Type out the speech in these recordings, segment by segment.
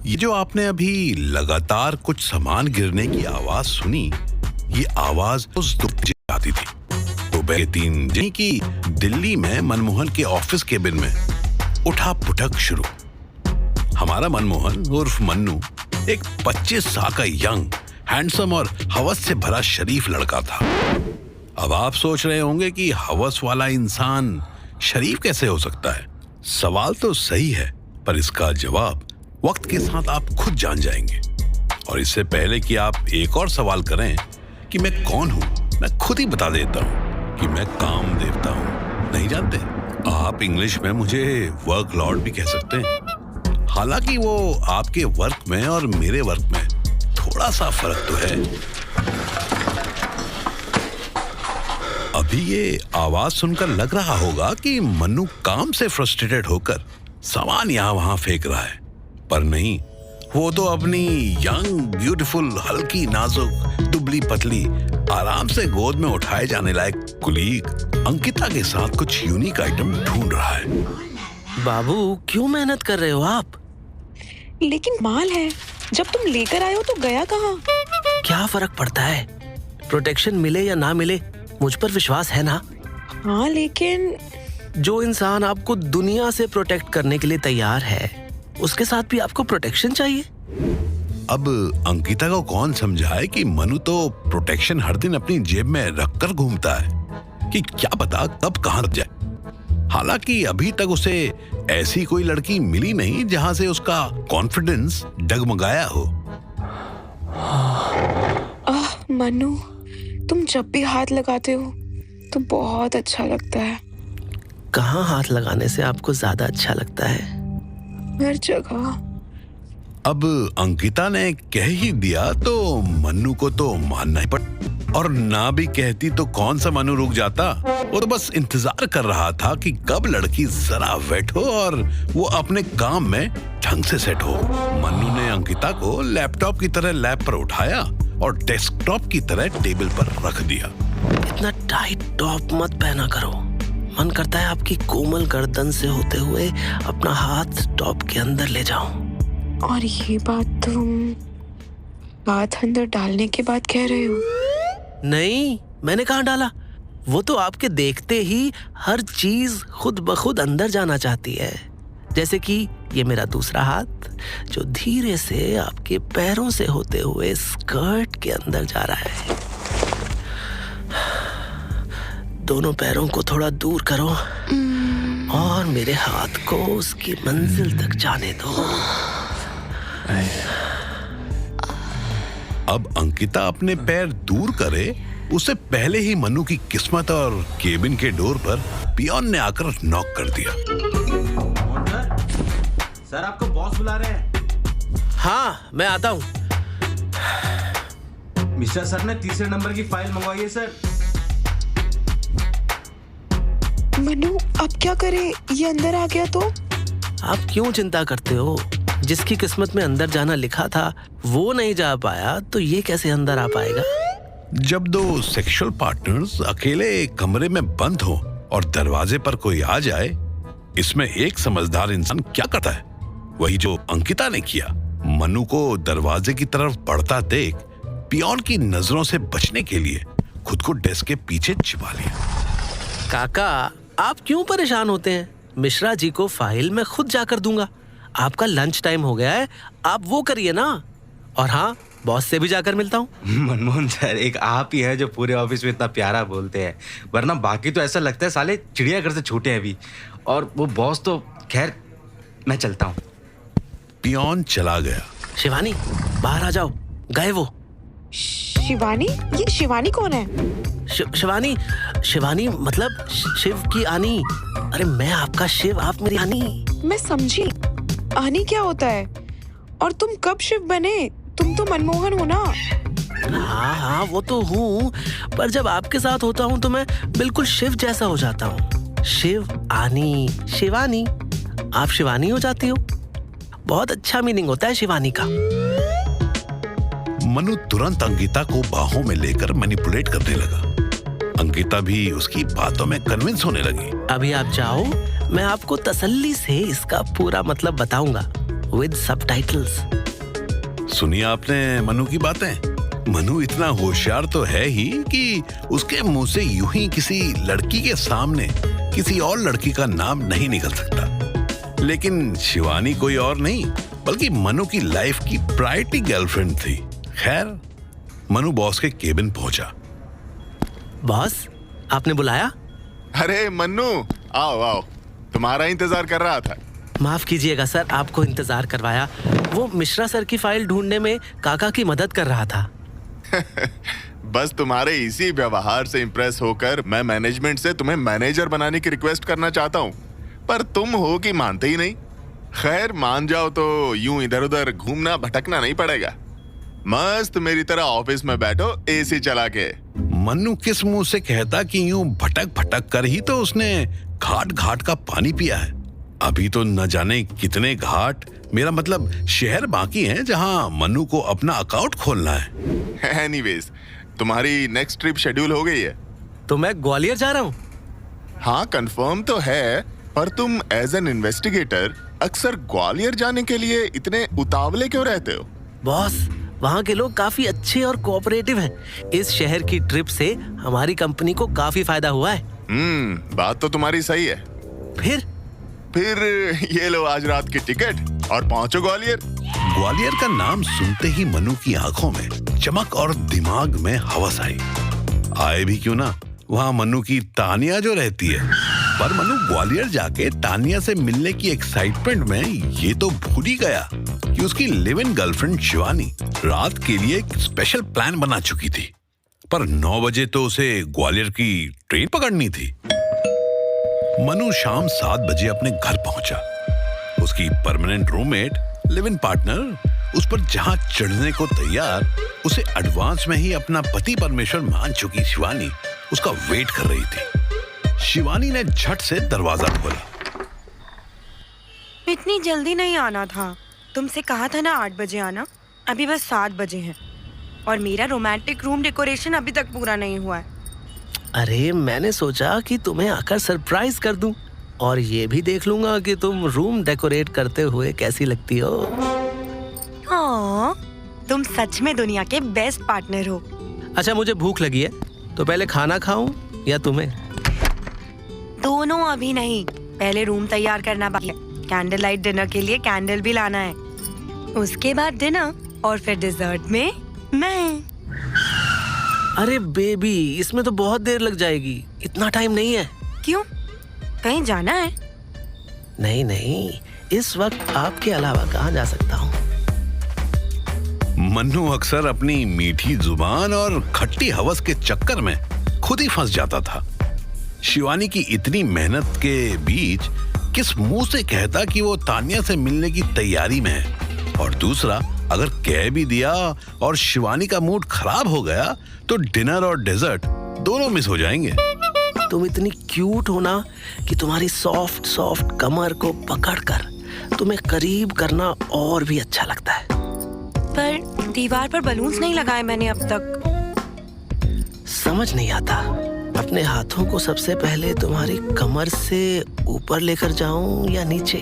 ये जो आपने अभी लगातार कुछ सामान गिरने की आवाज सुनी, ये आवाज उस दुख आती थी सुबह 3 दिन की दिल्ली में मनमोहन के ऑफिस केबिन में उठा पुठक शुरू। हमारा मनमोहन उर्फ मन्नू एक 25 साल का यंग, हैंडसम और हवस से भरा शरीफ लड़का था। अब आप सोच रहे होंगे कि हवस वाला इंसान शरीफ कैसे हो सकता है। सवाल तो सही है, पर इसका जवाब वक्त के साथ आप खुद जान जाएंगे। और इससे पहले कि आप एक और सवाल करें कि मैं कौन हूं, मैं खुद ही बता देता हूं कि मैं काम देवता हूं। नहीं जानते? आप इंग्लिश में मुझे वर्क लॉर्ड भी कह सकते हैं। हालांकि वो आपके वर्क में और मेरे वर्क में थोड़ा सा फर्क तो है। अभी ये आवाज सुनकर लग रहा होगा कि मन्नू काम से फ्रस्ट्रेटेड होकर सामान यहां वहां फेंक रहा है, पर नहीं, वो तो अपनी यंग, ब्यूटीफुल, हल्की, नाजुक, दुबली पतली, आराम से गोद में उठाए जाने लायक कुलीग अंकिता के साथ कुछ यूनिक आइटम ढूंढ रहा है। बाबू, क्यों मेहनत कर रहे हो आप? लेकिन माल है, जब तुम लेकर आए हो तो गया कहाँ? क्या फर्क पड़ता है? प्रोटेक्शन मिले या ना मिले, मुझ पर विश्वास है ना? हाँ, लेकिन जो इंसान आपको दुनिया से प्रोटेक्ट करने के लिए तैयार है, उसके साथ भी आपको प्रोटेक्शन चाहिए। अब अंकिता को कौन समझाए कि मनु तो प्रोटेक्शन हर दिन अपनी जेब में रखकर घूमता है कि क्या पता कब कहां लग जाए। हालांकि अभी तक उसे ऐसी कोई लड़की मिली नहीं जहां से उसका कॉन्फिडेंस डगमगाया हो। मनु, तुम जब भी हाथ लगाते हो तो बहुत अच्छा लगता है। कहाँ हाथ लगाने से आपको ज्यादा अच्छा लगता है? हर जगह। अब अंकिता ने कह ही दिया तो मन्नू को तो मानना ही पड़ा, और ना भी कहती तो कौन सा मन्नू रुक जाता। वो तो बस इंतजार कर रहा था कि कब लड़की जरा वेट हो और वो अपने काम में ढंग से सेट हो। मन्नू ने अंकिता को लैपटॉप की तरह लैप पर उठाया और डेस्कटॉप की तरह टेबल पर रख दिया। इतना टाइट टॉप मत पहना करो। मन करता है आपकी कोमल गर्दन से होते हुए अपना हाथ टॉप के अंदर ले जाऊं। और ये बात तुम हाथ अंदर डालने के बाद कह रहे हो? नहीं, मैंने कहाँ डाला। वो तो आपके देखते ही हर चीज खुद ब खुद अंदर जाना चाहती है। जैसे कि ये मेरा दूसरा हाथ जो धीरे से आपके पैरों से होते हुए स्कर्ट के अंदर जा रहा है। दोनों पैरों को थोड़ा दूर करो और मेरे हाथ को उसकी मंजिल तक जाने दो। अब अंकिता अपने पैर दूर करे उससे पहले ही मन्नू की किस्मत और केबिन के डोर पर पियोन ने आकर नॉक कर दिया। सर, आपको बॉस बुला रहे हैं। हाँ, मैं आता हूँ। मिश्रा सर ने तीसरे नंबर की फाइल मंगवाई है सर। मनु, अब क्या करे? ये अंदर आ गया तो? आप क्यों चिंता करते हो? जिसकी किस्मत में अंदर जाना लिखा था वो नहीं जा पाया तो ये कैसे अंदर आ पाएगा? जब दो सेक्सुअल पार्टनर्स अकेले एक कमरे में बंद हो और दरवाजे पर कोई आ जाए, इसमें एक समझदार इंसान क्या करता है? वही जो अंकिता ने किया। मनु को दरवाजे की तरफ बढ़ता देख पियोन की नजरों से बचने के लिए खुद को डेस्क के पीछे छिपा लिया। काका, आप क्यों परेशान होते हैं? मिश्रा जी को फाइल मैं खुद जाकर दूंगा। आपका लंच टाइम हो गया है, आप वो करिए ना। और हाँ, बॉस से भी जाकर मिलता हूँ। मनमोहन सर, एक आप ही हैं जो पूरे ऑफिस में इतना प्यारा बोलते हैं, वरना बाकी तो ऐसा लगता है साले चिड़ियाघर से छूटे हैं अभी। और वो बॉस तो खैर, मैं चलता हूँ। पियोन चला गया। शिवानी, बाहर आ जाओ। गए वो। शिवानी? ये शिवानी कौन है? शिवानी मतलब शिव की आनी। अरे मैं आपका शिव, आप मेरी आनी। मैं समझी। आनी क्या होता है? और तुम कब शिव बने? तुम तो मनमोहन हो ना? हाँ, वो तो हूँ, पर जब आपके साथ होता हूँ तो मैं बिल्कुल शिव जैसा हो जाता हूँ। शिव, आनी, शिवानी। आप शिवानी हो जाती हो। बहुत अच्छा मीनिंग होता है शिवानी का। मनु तुरंत अंकिता को बाहों में लेकर मैनिपुलेट करने लगा। अंकिता भी उसकी बातों में कन्विंस होने लगी। अभी आप जाओ, मैं आपको तसल्ली से इसका पूरा मतलब बताऊंगा। With subtitles. सुनिए आपने मनु की बातें। मनु इतना होशियार तो है ही कि उसके मुंह से यूं ही किसी लड़की के सामने किसी और लड़की का नाम नहीं निकल सकता। लेकिन शिवानी कोई और नहीं बल्कि मनु की लाइफ की प्रायोरिटी गर्लफ्रेंड थी। खैर, मनु बॉस के केबिन पहुंचा। बॉस, आपने बुलाया? अरे मन्नू, आओ आओ, तुम्हारा इंतजार कर रहा था। माफ कीजिएगा सर, आपको इंतजार करवाया। वो मिश्रा सर की फाइल ढूंढने में काका की मदद कर रहा था। बस तुम्हारे इसी व्यवहार से इंप्रेस होकर मैं मैनेजमेंट से तुम्हें मैनेजर बनाने की रिक्वेस्ट करना चाहता हूँ, पर तुम हो कि मानते ही नहीं। खैर, मान जाओ तो यूं इधर उधर घूमना भटकना नहीं पड़ेगा। मस्त मेरी तरह ऑफिस में बैठो एसी चला के। मन्नू किस मुंह से कहता कि यूं भटक भटक कर ही तो उसने घाट घाट का पानी पिया है। अभी तो न जाने कितने घाट, मेरा मतलब शहर बाकी हैं जहां मन्नू को अपना अकाउंट खोलना है। एनीवेज, तुम्हारी नेक्स्ट ट्रिप शेड्यूल हो गई है? तो मैं ग्वालियर जा रहा हूँ। हाँ, कंफर्म तो है, पर तुम एज एन इन्वेस्टिगेटर अक्सर ग्वालियर जाने के लिए इतने उतावले क्यों रहते हो? बॉस, वहाँ के लोग काफी अच्छे और कोऑपरेटिव हैं। इस शहर की ट्रिप से हमारी कंपनी को काफी फायदा हुआ है। बात तो तुम्हारी सही है। फिर ये लो आज रात की टिकट और पहुंचो ग्वालियर। ग्वालियर का नाम सुनते ही मनु की आंखों में चमक और दिमाग में हवस आई। आए भी क्यों ना, वहाँ मनु की तानिया जो रहती है। पर मनु ग्वालियर जाके तानिया से मिलने की एक्साइटमेंट में ये तो भूल ही गया कि उसकी लिव इन गर्लफ्रेंड शिवानी रात के लिए एक स्पेशल प्लान बना चुकी थी। पर 9 बजे तो उसे ग्वालियर की ट्रेन पकड़नी थी। मनु शाम 7 बजे अपने घर पहुंचा। उसकी permanent roommate, live in partner उस पर जहां चढ़ने को तैयार, उसे एडवांस में ही अपना पति परमेश्वर मान चुकी शिवानी उसका वेट कर रही थी। शिवानी ने झट से दरवाजा खोला। इतनी जल्दी नहीं आना था। तुमसे कहा था ना 8 बजे आना। अभी बस 7 बजे हैं और मेरा रोमांटिक रूम डेकोरेशन अभी तक पूरा नहीं हुआ है। अरे, मैंने सोचा कि तुम्हें आकर सरप्राइज कर दूं और ये भी देख लूंगा कि तुम रूम डेकोरेट करते हुए कैसी लगती हो। हाँ, तुम सच में दुनिया के बेस्ट पार्टनर हो। अच्छा, मुझे भूख लगी है, तो पहले खाना खाऊं या तुम्हें? दोनों अभी नहीं, पहले रूम तैयार करना बाकी है। कैंडल लाइट डिनर के लिए कैंडल भी लाना है, उसके बाद डिनर और फिर डिजर्ट में मैं। अरे बेबी, इसमें तो बहुत देर लग जाएगी। इतना टाइम नहीं है। क्यों, कहीं जाना है? नहीं नहीं, इस वक्त आपके अलावा कहाँ जा सकता हूँ। मन्नू अक्सर अपनी मीठी जुबान और खट्टी हवस के चक्कर में खुद ही फंस जाता था। शिवानी की इतनी मेहनत के बीच किस मुंह से कहता कि वो तानिया से मिलने की तैयारी में है, और दूसरा, अगर कह भी दिया और शिवानी का मूड खराब हो गया तो डिनर और डेजर्ट दोनों मिस हो जाएंगे। तुम इतनी क्यूट हो ना कि तुम्हारी सॉफ्ट सॉफ्ट कमर को पकड़कर तुम्हें करीब करना और भी अच्छा लगता है। पर दीवार पर बलून्स नहीं लगाए मैंने अब तक। समझ नहीं आता, अपने हाथों को सबसे पहले तुम्हारी कमर से ऊपर लेकर जाऊं या नीचे?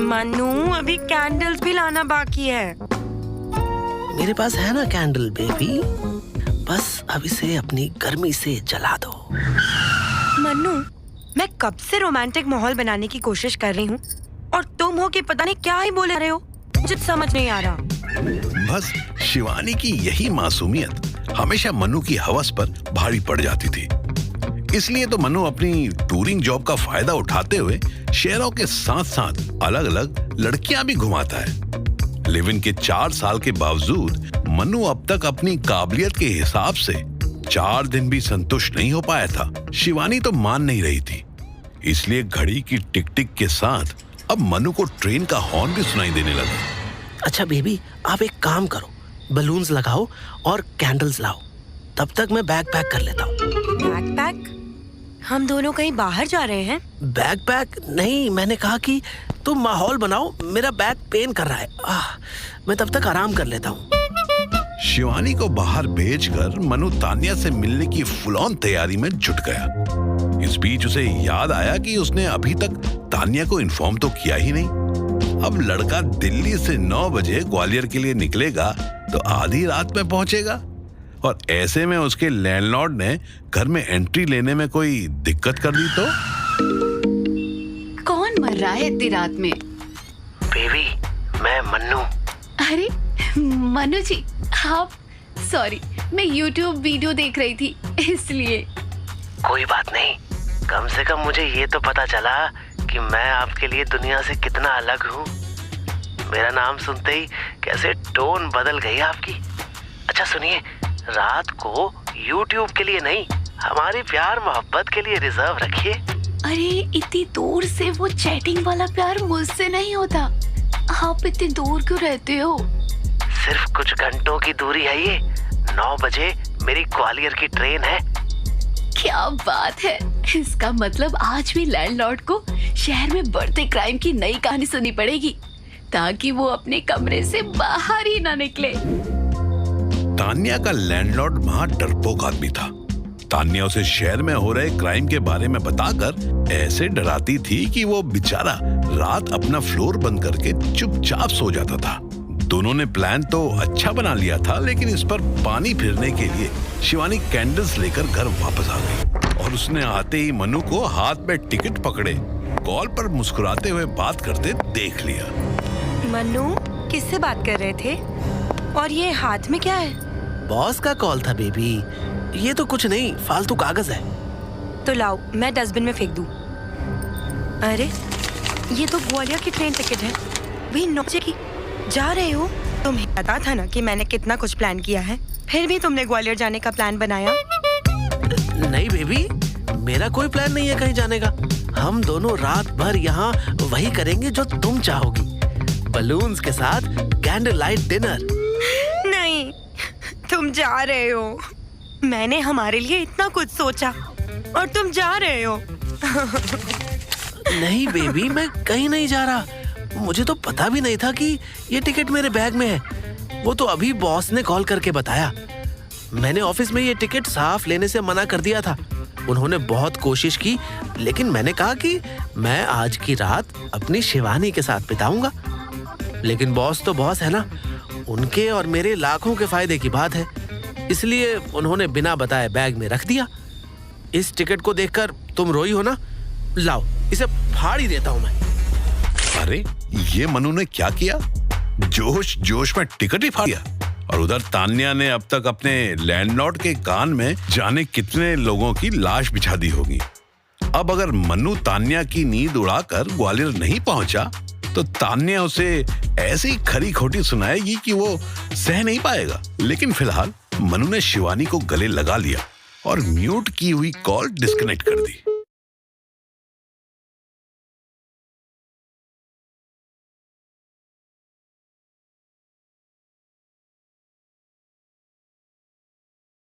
मन्नू, अभी कैंडल्स भी लाना बाकी है। मेरे पास है ना कैंडल बेबी, बस अब इसे अपनी गर्मी से जला दो। मन्नू, मैं कब से रोमांटिक माहौल बनाने की कोशिश कर रही हूँ और तुम हो कि पता नहीं क्या ही बोल रहे हो। मुझे समझ नहीं आ रहा। बस शिवानी की यही मासूमियत हमेशा मनु की हवस पर भारी पड़ जाती थी। इसलिए तो मनु अपनी टूरिंग जॉब का फायदा उठाते हुए शहरों के साथ साथ अलग अलग लड़कियां भी घुमाता है। लिव इन के 4 साल के बावजूद मनु अब तक अपनी काबिलियत के हिसाब से 4 दिन भी संतुष्ट नहीं हो पाया था। शिवानी तो मान नहीं रही थी, इसलिए घड़ी की टिक टिक के साथ अब मनु को ट्रेन का हॉर्न भी सुनाई देने लगा। अच्छा बेबी, आप एक काम करो, बलून्स लगाओ और कैंडल्स लाओ, तब तक मैं बैग पैक कर लेता हूँ। Bag pack? हम दोनों कहीं बाहर जा रहे हैं? बैग पैक नहीं, मैंने कहा कि तुम माहौल बनाओ, मेरा बैग पेन कर रहा है। मैं तब तक आराम कर लेता हूँ। शिवानी को बाहर भेजकर मनु तानिया से मिलने की फुल ऑन तैयारी में जुट गया। इस बीच उसे याद आया कि उसने अभी तक तानिया को इन्फॉर्म तो किया ही नहीं। अब लड़का दिल्ली से 9 बजे ग्वालियर के लिए निकलेगा तो आधी रात में पहुंचेगा, और ऐसे में उसके लैंडलॉर्ड ने घर में एंट्री लेने में कोई दिक्कत कर दी तो? कौन मर रहा है इतनी रात में? बेबी, मैं मन्नू। अरे मनु जी, आप? सॉरी, मैं YouTube वीडियो देख रही थी इसलिए। कोई बात नहीं, कम से कम मुझे ये तो पता चला कि मैं आपके लिए दुनिया से कितना अलग हूँ। मेरा नाम सुनते ही कैसे टोन बदल गई आपकी। अच्छा सुनिए, रात को YouTube के लिए नहीं, हमारी प्यार मोहब्बत के लिए रिजर्व रखिए। अरे इतनी दूर से वो चैटिंग वाला प्यार मुझसे नहीं होता। आप इतनी दूर क्यों रहते हो? सिर्फ कुछ घंटों की दूरी है ये। 9 बजे मेरी ग्वालियर की ट्रेन है। क्या बात है, इसका मतलब आज भी लैंडलॉर्ड को शहर में बढ़ते क्राइम की नई कहानी सुननी पड़ेगी, ताकि वो अपने कमरे से बाहर ही ना निकले। तान्या का लैंडलॉर्ड वहां डरपोक आदमी था। तान्या उसे शहर में हो रहे क्राइम के बारे में बताकर ऐसे डराती थी कि वो बेचारा रात अपना फ्लोर बंद करके चुपचाप सो जाता था। दोनों ने प्लान तो अच्छा बना लिया था, लेकिन इस पर पानी फिरने के लिए शिवानी कैंडल्स लेकर घर वापस आ गई, और उसने आते ही मनु को हाथ में टिकट पकड़े कॉल पर मुस्कुराते हुए बात करते देख लिया। मन्नू, किससे बात कर रहे थे? और ये हाथ में क्या है? बॉस का कॉल था बेबी। ये तो कुछ नहीं, फालतू कागज है। तो लाओ, मैं डस्टबिन में फेंक दूं। अरे ये तो ग्वालियर की ट्रेन टिकट है। वही 9 बजे की। जा रहे हो? तुम्हें पता था ना कि मैंने कितना कुछ प्लान किया है, फिर भी तुमने ग्वालियर जाने का प्लान बनाया। नहीं बेबी, मेरा कोई प्लान नहीं है कहीं जाने का। हम दोनों रात भर यहाँ वही करेंगे जो तुम चाहोगी, बलून्स के साथ कैंडल लाइट डिनर। नहीं, तुम जा रहे हो। मैंने हमारे लिए इतना कुछ सोचा और तुम जा रहे हो। नहीं बेबी, मैं कहीं नहीं जा रहा। मुझे तो पता भी नहीं था कि ये टिकट मेरे बैग में है। वो तो अभी बॉस ने कॉल करके बताया। मैंने ऑफिस में ये टिकट साफ लेने से मना कर दिया था। उन्होंने बहुत कोशिश की, लेकिन मैंने कहा कि मैं आज की रात अपनी शिवानी के साथ बिताऊंगा। लेकिन बॉस तो बॉस है ना, उनके और मेरे लाखों के फायदे की बात है, इसलिए उन्होंने बिना बताए बैग में रख दिया। इस टिकट को देखकर तुम रोई हो ना? लाओ, इसे फाड़ ही देता हूं मैं। अरे ये मनु ने क्या किया? जोश जोश में टिकट ही फाड़ दिया। और उधर तान्या ने अब तक अपने लैंडलॉर्ड के कान में जाने कितने लोगों की लाश बिछा दी होगी। अब अगर मनु तान्या की नींद उड़ाकर ग्वालियर नहीं पहुंचा तो तान्या उसे ऐसी खरी खोटी सुनाएगी कि वो सह नहीं पाएगा। लेकिन फिलहाल मनु ने शिवानी को गले लगा लिया और म्यूट की हुई कॉल डिस्कनेक्ट कर दी।